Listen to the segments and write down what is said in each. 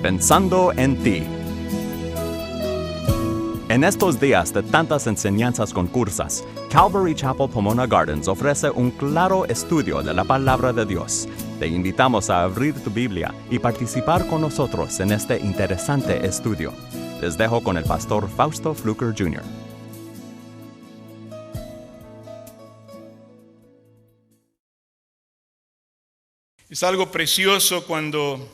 Pensando en ti. En estos días de tantas enseñanzas concursas, Calvary Chapel Pomona Gardens ofrece un claro estudio de la palabra de Dios. Te invitamos a abrir tu Biblia y participar con nosotros en este interesante estudio. Les dejo con el pastor Fausto Fluker Jr. Es algo precioso cuando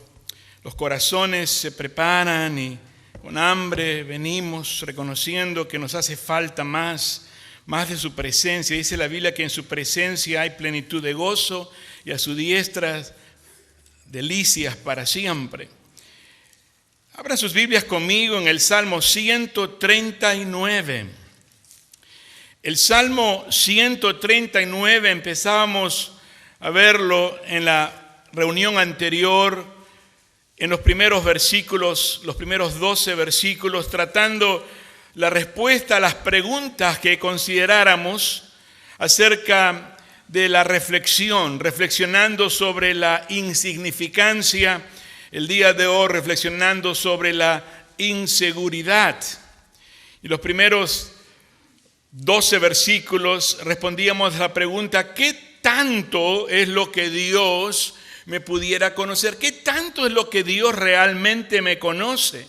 los corazones se preparan y con hambre venimos reconociendo que nos hace falta más de su presencia. Dice la Biblia que en su presencia hay plenitud de gozo y a su diestra delicias para siempre. Abran sus Biblias conmigo en el Salmo 139. El Salmo 139 empezábamos a verlo en la reunión anterior, en los primeros versículos, los primeros 12 versículos, tratando la respuesta a las preguntas que consideráramos acerca de la reflexión, reflexionando sobre la insignificancia, el día de hoy reflexionando sobre la inseguridad. Y los primeros 12 versículos respondíamos a la pregunta: ¿qué tanto es lo que Dios me pudiera conocer? ¿Qué tanto es lo que Dios realmente me conoce?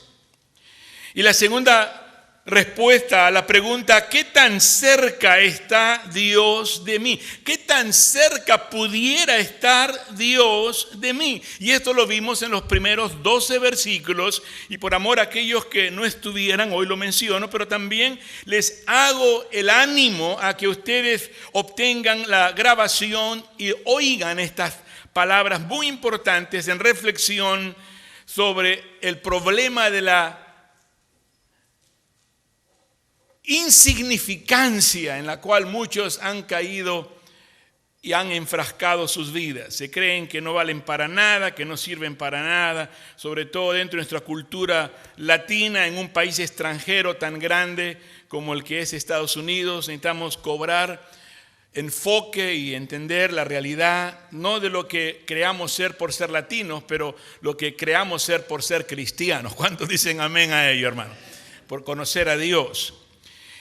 Y la segunda respuesta a la pregunta: ¿qué tan cerca está Dios de mí? ¿Qué tan cerca pudiera estar Dios de mí? Y esto lo vimos en los primeros 12 versículos, y por amor a aquellos que no estuvieran, hoy lo menciono, pero también les hago el ánimo a que ustedes obtengan la grabación y oigan estas palabras muy importantes en reflexión sobre el problema de la insignificancia en la cual muchos han caído y han enfrascado sus vidas. Se creen que no valen para nada, que no sirven para nada, sobre todo dentro de nuestra cultura latina, en un país extranjero tan grande como el que es Estados Unidos. Necesitamos cobrar enfoque y entender la realidad, no de lo que creamos ser por ser latinos, pero lo que creamos ser por ser cristianos. ¿Cuántos dicen amén a ello, hermano? Por conocer a Dios.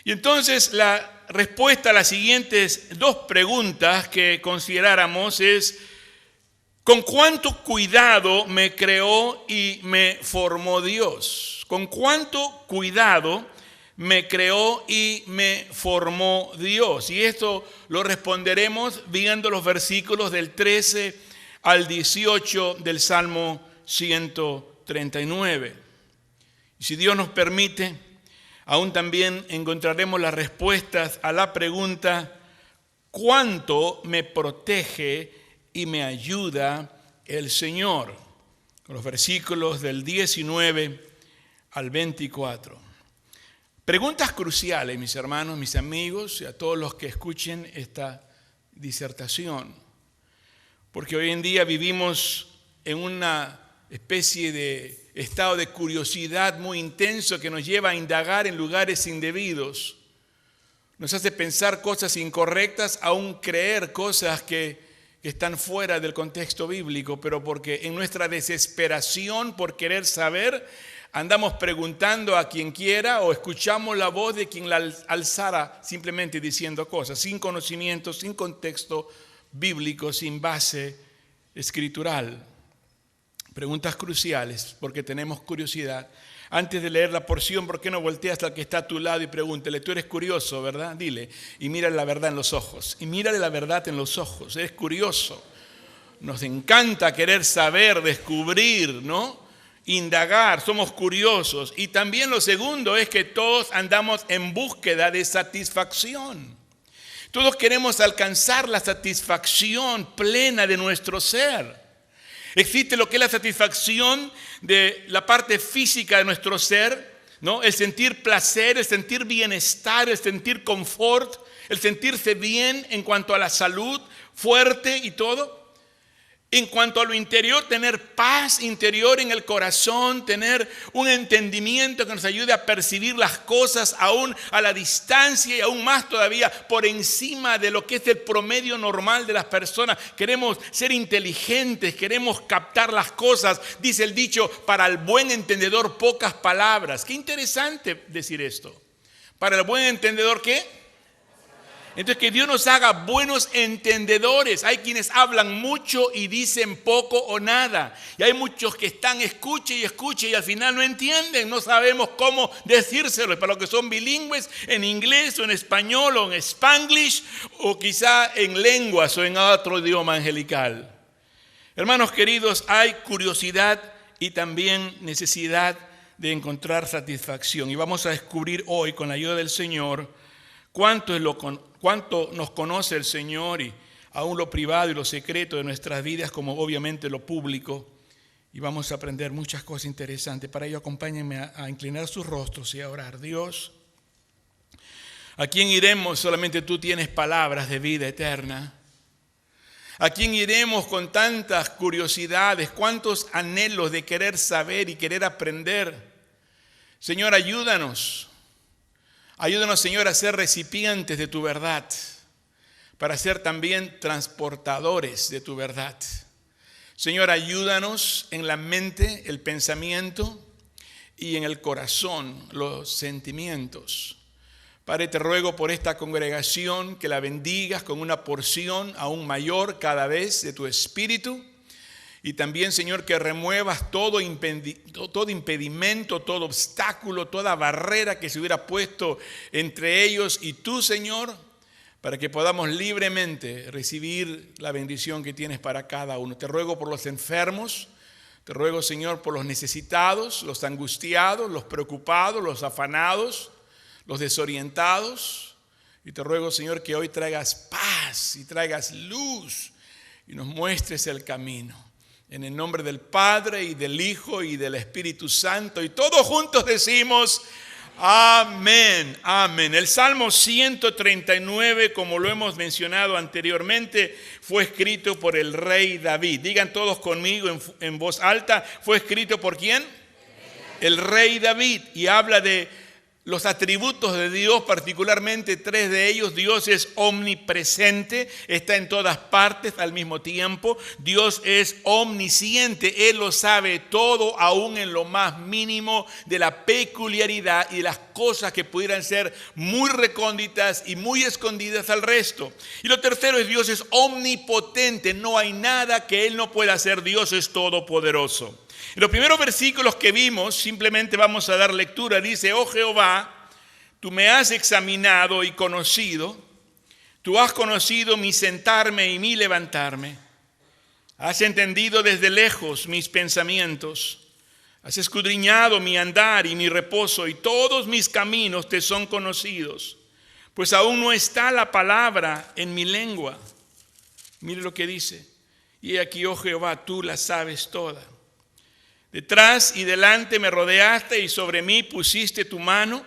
Y entonces la respuesta a las siguientes dos preguntas que consideráramos es: ¿con cuánto cuidado me creó y me formó Dios? ¿Con cuánto cuidado me creó y me formó Dios? Y esto lo responderemos viendo los versículos del 13 al 18 del Salmo 139. Y si Dios nos permite, aún también encontraremos las respuestas a la pregunta: ¿cuánto me protege y me ayuda el Señor? Con los versículos del 19 al 24. Preguntas cruciales, mis hermanos, mis amigos, y a todos los que escuchen esta disertación. Porque hoy en día vivimos en una especie de estado de curiosidad muy intenso que nos lleva a indagar en lugares indebidos. Nos hace pensar cosas incorrectas, aún creer cosas que están fuera del contexto bíblico, pero porque en nuestra desesperación por querer saber, andamos preguntando a quien quiera o escuchamos la voz de quien la alzara simplemente diciendo cosas, sin conocimiento, sin contexto bíblico, sin base escritural. Preguntas cruciales porque tenemos curiosidad. Antes de leer la porción, ¿por qué no volteas al que está a tu lado y pregúntale? Tú eres curioso, ¿verdad? Dile, y mírale la verdad en los ojos. Y mírale la verdad en los ojos. Eres curioso. Nos encanta querer saber, descubrir, ¿no? Indagar, somos curiosos. Y también lo segundo es que todos andamos en búsqueda de satisfacción. Todos queremos alcanzar la satisfacción plena de nuestro ser. Existe lo que es la satisfacción de la parte física de nuestro ser, ¿no? El sentir placer, el sentir bienestar, el sentir confort, el sentirse bien en cuanto a la salud, fuerte y todo. En cuanto a lo interior, tener paz interior en el corazón, tener un entendimiento que nos ayude a percibir las cosas aún a la distancia y aún más todavía por encima de lo que es el promedio normal de las personas. Queremos ser inteligentes, queremos captar las cosas. Dice el dicho, para el buen entendedor pocas palabras. Qué interesante decir esto. Para el buen entendedor, ¿qué? Entonces, que Dios nos haga buenos entendedores. Hay quienes hablan mucho y dicen poco o nada. Y hay muchos que están escuche y al final no entienden. No sabemos cómo decírselo. Para los que son bilingües, en inglés o en español o en spanglish o quizá en lenguas o en otro idioma angelical. Hermanos queridos, hay curiosidad y también necesidad de encontrar satisfacción. Y vamos a descubrir hoy, con la ayuda del Señor, cuánto nos conoce el Señor y aún lo privado y lo secreto de nuestras vidas, como obviamente lo público. Y vamos a aprender muchas cosas interesantes. Para ello, acompáñenme a inclinar sus rostros y a orar. Dios, ¿a quién iremos? Solamente tú tienes palabras de vida eterna. ¿A quién iremos con tantas curiosidades, cuántos anhelos de querer saber y querer aprender? Señor, ayúdanos. Ayúdanos, Señor, a ser recipientes de tu verdad, para ser también transportadores de tu verdad. Señor, ayúdanos en la mente, el pensamiento y en el corazón, los sentimientos. Padre, te ruego por esta congregación que la bendigas con una porción aún mayor cada vez de tu Espíritu. Y también, Señor, que remuevas todo impedimento, todo obstáculo, toda barrera que se hubiera puesto entre ellos y tú, Señor, para que podamos libremente recibir la bendición que tienes para cada uno. Te ruego por los enfermos, te ruego, Señor, por los necesitados, los angustiados, los preocupados, los afanados, los desorientados. Y te ruego, Señor, que hoy traigas paz y traigas luz y nos muestres el camino. En el nombre del Padre y del Hijo y del Espíritu Santo. Y todos juntos decimos amén, amén. El Salmo 139, como lo hemos mencionado anteriormente, fue escrito por el rey David. Digan todos conmigo en voz alta, ¿fue escrito por quién? El rey David. Y habla de los atributos de Dios, particularmente 3 de ellos. Dios es omnipresente, está en todas partes al mismo tiempo. Dios es omnisciente, Él lo sabe todo, aún en lo más mínimo de la peculiaridad y de las cosas que pudieran ser muy recónditas y muy escondidas al resto. Y lo tercero es Dios es omnipotente, no hay nada que Él no pueda hacer, Dios es todopoderoso. En los primeros versículos que vimos, simplemente vamos a dar lectura. Dice, oh Jehová, tú me has examinado y conocido. Tú has conocido mi sentarme y mi levantarme. Has entendido desde lejos mis pensamientos. Has escudriñado mi andar y mi reposo, y todos mis caminos te son conocidos. Pues aún no está la palabra en mi lengua. Mire lo que dice. Y aquí, oh Jehová, tú la sabes toda. Detrás y delante me rodeaste y sobre mí pusiste tu mano.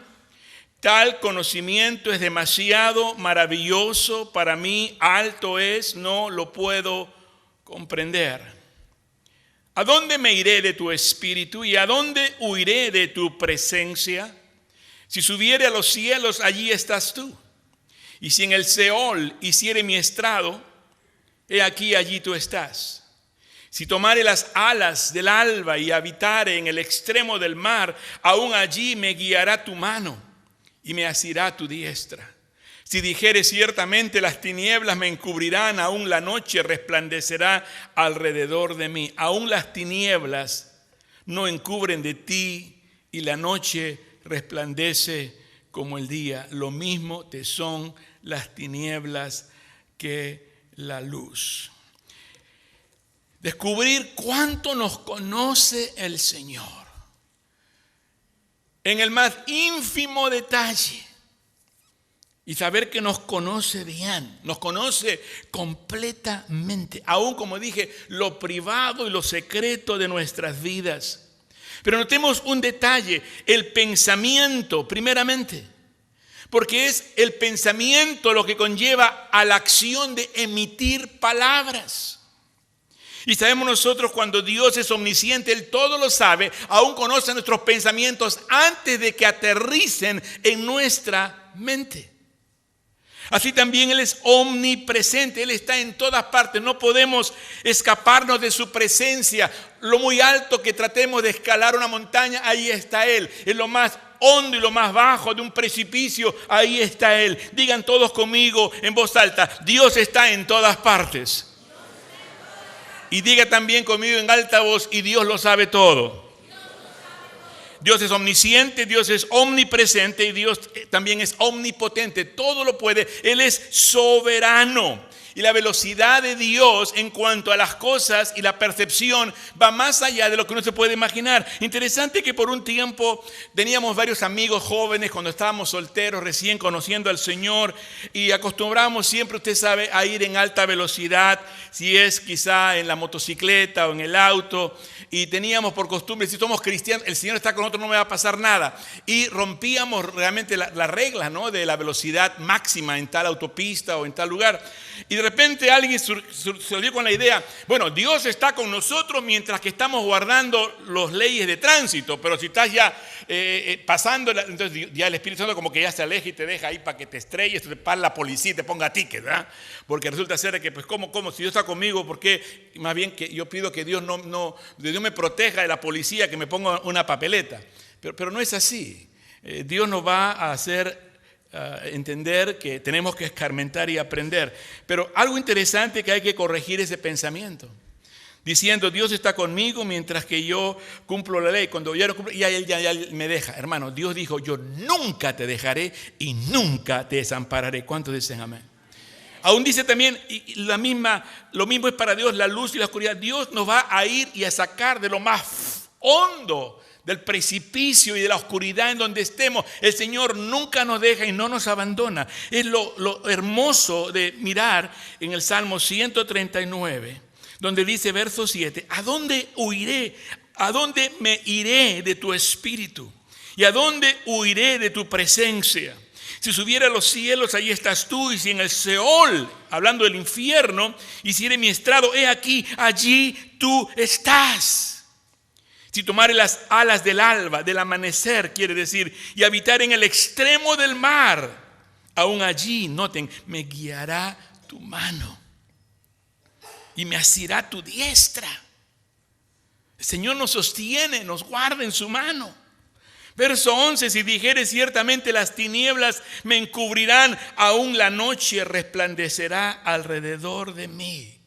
Tal conocimiento es demasiado maravilloso para mí, alto es, no lo puedo comprender. ¿A dónde me iré de tu espíritu y a dónde huiré de tu presencia? Si subiere a los cielos, allí estás tú. Y si en el Seol hiciere mi estrado, he aquí, allí tú estás. Si tomare las alas del alba y habitare en el extremo del mar, aún allí me guiará tu mano y me asirá tu diestra. Si dijere ciertamente las tinieblas me encubrirán, aún la noche resplandecerá alrededor de mí. Aún las tinieblas no encubren de ti y la noche resplandece como el día. Lo mismo te son las tinieblas que la luz. Descubrir cuánto nos conoce el Señor en el más ínfimo detalle y saber que nos conoce bien, nos conoce completamente, aún como dije, lo privado y lo secreto de nuestras vidas. Pero notemos un detalle, el pensamiento primeramente, porque es el pensamiento lo que conlleva a la acción de emitir palabras. Y sabemos nosotros cuando Dios es omnisciente, Él todo lo sabe, aún conoce nuestros pensamientos antes de que aterricen en nuestra mente. Así también Él es omnipresente, Él está en todas partes, no podemos escaparnos de su presencia. Lo muy alto que tratemos de escalar una montaña, ahí está Él. En lo más hondo y lo más bajo de un precipicio, ahí está Él. Digan todos conmigo en voz alta, Dios está en todas partes. Y diga también conmigo en alta voz, y Dios lo sabe todo. Dios es omnisciente, Dios es omnipresente y Dios también es omnipotente. Todo lo puede. Él es soberano. Y la velocidad de Dios en cuanto a las cosas y la percepción va más allá de lo que uno se puede imaginar. Interesante que por un tiempo teníamos varios amigos jóvenes cuando estábamos solteros, recién conociendo al Señor, y acostumbramos siempre, usted sabe, a ir en alta velocidad, si es quizá en la motocicleta o en el auto, y teníamos por costumbre, si somos cristianos, el Señor está con nosotros, no me va a pasar nada. Y rompíamos realmente la regla, ¿no?, de la velocidad máxima en tal autopista o en tal lugar. Y de repente alguien salió con la idea, bueno, Dios está con nosotros mientras que estamos guardando las leyes de tránsito, pero si estás ya pasando, entonces ya el Espíritu Santo como que ya se aleja y te deja ahí para que te estrelles, te para la policía y te ponga ticket, ¿verdad? Porque resulta ser que, pues, ¿cómo? Si Dios está conmigo, ¿por qué? Más bien que yo pido que Dios Dios me proteja de la policía, que me ponga una papeleta. Pero no es así. Dios nos va a hacer entender que tenemos que escarmentar y aprender. Pero algo interesante que hay que corregir ese pensamiento. Diciendo, Dios está conmigo mientras que yo cumplo la ley. Cuando yo no cumplo, ya Él me deja. Hermano, Dios dijo, yo nunca te dejaré y nunca te desampararé. ¿Cuántos dicen amén? Aún dice también, y lo mismo es para Dios, la luz y la oscuridad. Dios nos va a ir y a sacar de lo más hondo del precipicio y de la oscuridad en donde estemos. El Señor nunca nos deja y no nos abandona. Es lo hermoso de mirar en el Salmo 139, donde dice verso 7, ¿a dónde huiré? ¿A dónde me iré de tu espíritu? ¿Y a dónde huiré de tu presencia? Si subiera a los cielos, allí estás tú, y si en el Seol, hablando del infierno, hiciere mi estrado, he aquí, allí tú estás. Si tomare las alas del alba, del amanecer, quiere decir, y habitar en el extremo del mar, aún allí, noten, me guiará tu mano y me asirá tu diestra. El Señor nos sostiene, nos guarda en su mano. Verso 11, si dijere ciertamente las tinieblas me encubrirán, aún la noche resplandecerá alrededor de mí.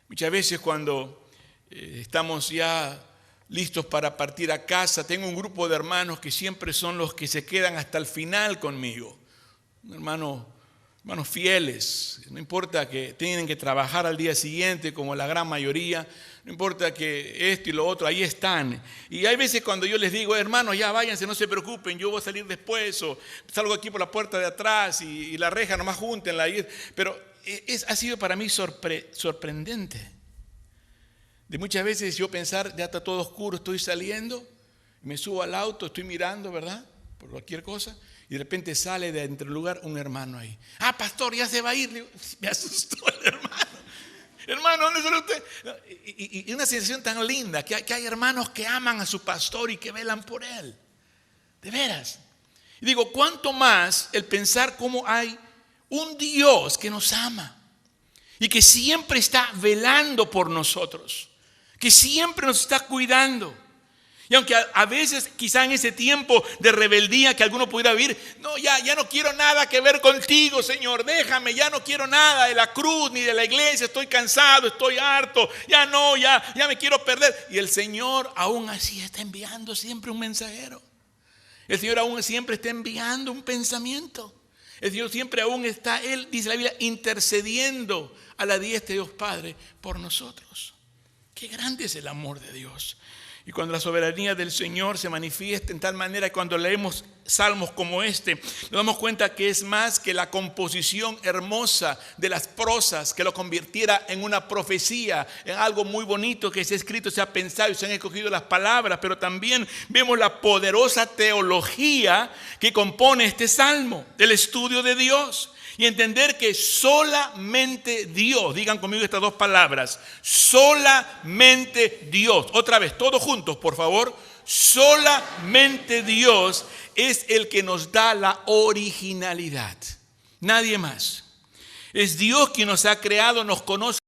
Muchas veces cuando estamos ya listos para partir a casa, tengo un grupo de hermanos que siempre son los que se quedan hasta el final conmigo. Hermanos fieles, no importa que tienen que trabajar al día siguiente como la gran mayoría, no importa que esto y lo otro, ahí están. Y hay veces cuando yo les digo, hermanos, ya váyanse, no se preocupen, yo voy a salir después, o salgo aquí por la puerta de atrás y la reja nomás júntenla. Pero ha sido para mí sorprendente. De muchas veces yo pensar, ya está todo oscuro, estoy saliendo, me subo al auto, estoy mirando, ¿verdad? Por cualquier cosa, y de repente sale de entre el lugar un hermano ahí. Ah, pastor, ya se va a ir. Digo, me asustó el hermano. Hermano, ¿dónde sale usted? Y una sensación tan linda, que hay hermanos que aman a su pastor y que velan por él. De veras. Y digo, ¿cuánto más el pensar cómo hay un Dios que nos ama y que siempre está velando por nosotros? Que siempre nos está cuidando. Y aunque a veces quizá en ese tiempo de rebeldía que alguno pudiera vivir, no, ya no quiero nada que ver contigo, Señor, déjame, ya no quiero nada de la cruz ni de la iglesia, estoy cansado, estoy harto, ya me quiero perder. Y el Señor aún así está enviando siempre un mensajero. El Señor aún siempre está enviando un pensamiento. El Señor siempre aún está, Él, dice la Biblia, intercediendo a la diestra de Dios Padre por nosotros. Qué grande es el amor de Dios. Y cuando la soberanía del Señor se manifiesta en tal manera que cuando leemos salmos como este, nos damos cuenta que es más que la composición hermosa de las prosas que lo convirtiera en una profecía, en algo muy bonito que se ha escrito, se ha pensado y se han escogido las palabras, pero también vemos la poderosa teología que compone este salmo, el estudio de Dios. Y entender que solamente Dios, digan conmigo estas dos palabras, solamente Dios. Otra vez, todos juntos, por favor. Solamente Dios es el que nos da la originalidad. Nadie más. Es Dios quien nos ha creado, nos conoce.